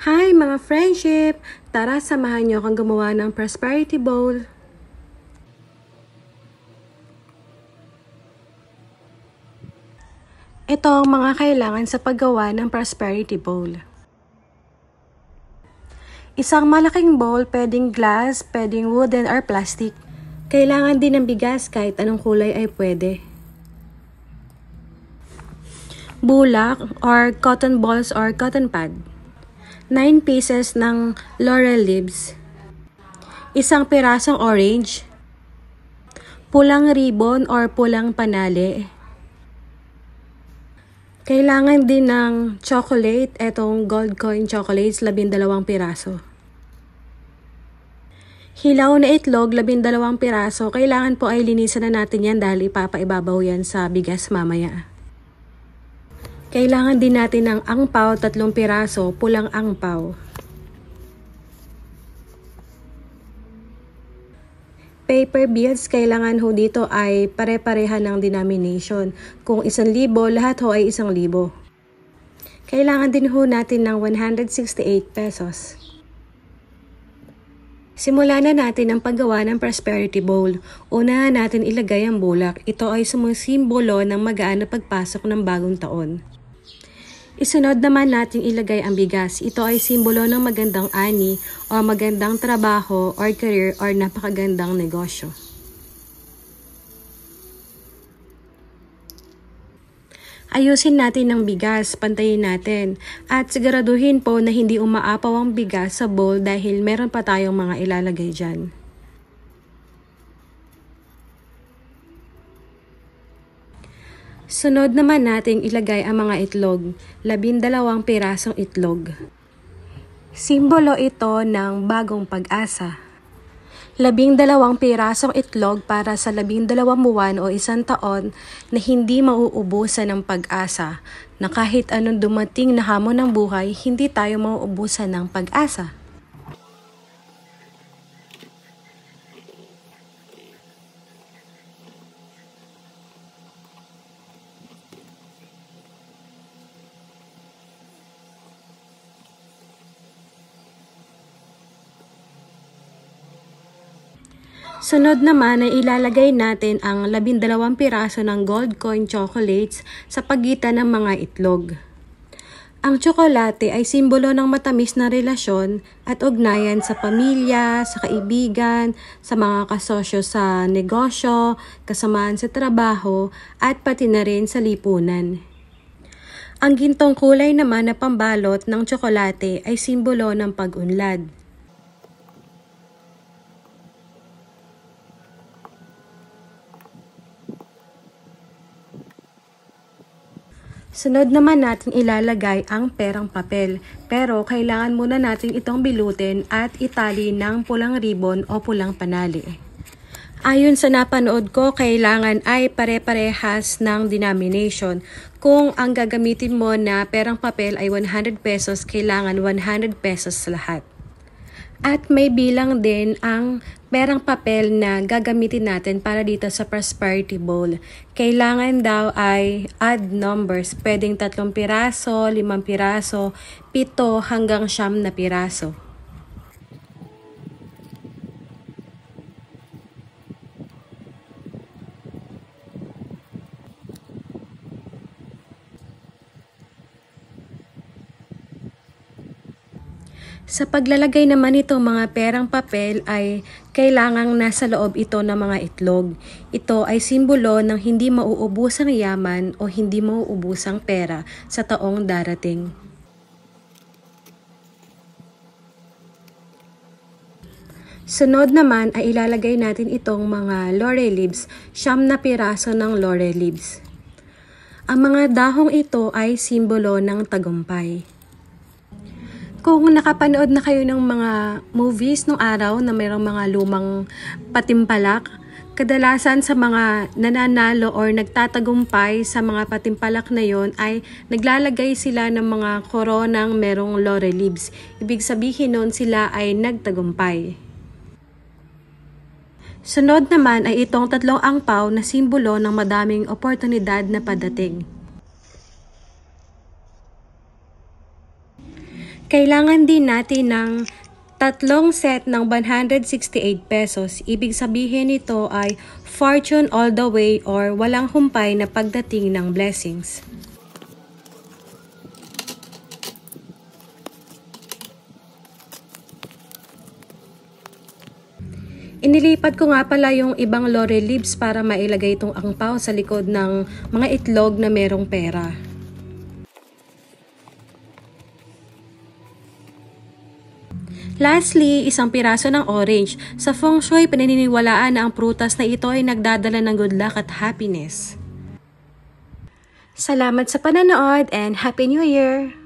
Hi mga friendship! Tara, samahan niyo akong gumawa ng prosperity bowl. Ito ang mga kailangan sa paggawa ng prosperity bowl. Isang malaking bowl, pwedeng glass, pwedeng wooden or plastic. Kailangan din ng bigas, kahit anong kulay ay pwede. Bulak or cotton balls or cotton pad. 9 pieces ng laurel leaves. Isang pirasong orange. Pulang ribbon or pulang panali. Kailangan din ng chocolate, etong gold coin chocolates, 12 piraso. Hilaw na itlog, 12 piraso. Kailangan po ay linisan na natin yan dahil ipapaibabaw yan sa bigas mamaya. Kailangan din natin ng angpaw, 3 piraso, pulang angpaw. Paper bills, kailangan ho dito ay pare-pareha ng denomination. Kung 1,000, lahat ho ay 1,000. Kailangan din ho natin ng 168 pesos. Simulan na natin ang paggawa ng prosperity bowl. Una natin ilagay ang bulak. Ito ay sumisimbolo ng magaan na pagpasok ng bagong taon. Isunod naman natin ilagay ang bigas. Ito ay simbolo ng magandang ani o magandang trabaho or career or napakagandang negosyo. Ayusin natin ang bigas, pantayin natin. At siguraduhin po na hindi umaapaw ang bigas sa bowl dahil meron pa tayong mga ilalagay dyan. Sunod naman nating ilagay ang mga itlog, 12 pirasong itlog. Simbolo ito ng bagong pag-asa. 12 pirasong itlog para sa 12 buwan o 1 taon na hindi mauubusan ng pag-asa, na kahit anong dumating na hamon ng buhay, hindi tayo mauubusan ng pag-asa. Sunod naman ay ilalagay natin ang 12 piraso ng gold coin chocolates sa pagitan ng mga itlog. Ang tsokolate ay simbolo ng matamis na relasyon at ugnayan sa pamilya, sa kaibigan, sa mga kasosyo sa negosyo, kasamaan sa trabaho, at pati na rin sa lipunan. Ang gintong kulay naman na pambalot ng tsokolate ay simbolo ng pag-unlad. Sunod naman natin ilalagay ang perang papel, pero kailangan muna natin itong bilutin at itali ng pulang ribbon o pulang panali. Ayon sa napanood ko, kailangan ay pare-parehas ng denomination. Kung ang gagamitin mo na perang papel ay 100 pesos, kailangan 100 pesos lahat. At may bilang din ang perang papel na gagamitin natin para dito sa prosperity bowl. Kailangan daw ay odd numbers. Pwedeng 3 piraso, 5 piraso, 7 hanggang 9 na piraso. Sa paglalagay naman nito mga perang papel ay kailangang nasa loob ito ng mga itlog. Ito ay simbolo ng hindi mauubusang yaman o hindi mauubusang pera sa taong darating. Sunod naman ay ilalagay natin itong mga laurel leaves, 9 na piraso ng laurel leaves. Ang mga dahong ito ay simbolo ng tagumpay. Kung nakapanood na kayo ng mga movies nung araw na mayroong mga lumang patimpalak, kadalasan sa mga nananalo or nagtatagumpay sa mga patimpalak na yon ay naglalagay sila ng mga koronang merong laurel leaves. Ibig sabihin nun sila ay nagtagumpay. Sunod naman ay itong 3 angpaw na simbolo ng madaming oportunidad na padating. Kailangan din natin ng tatlong set ng 168 pesos. Ibig sabihin nito ay fortune all the way or walang humpay na pagdating ng blessings. Inilipat ko nga pala yung ibang laurel leaves para mailagay itong angpaw sa likod ng mga itlog na merong pera. Lastly, isang piraso ng orange. Sa feng shui, pinaniniwalaan na ang prutas na ito ay nagdadala ng good luck at happiness. Salamat sa panonood and Happy New Year!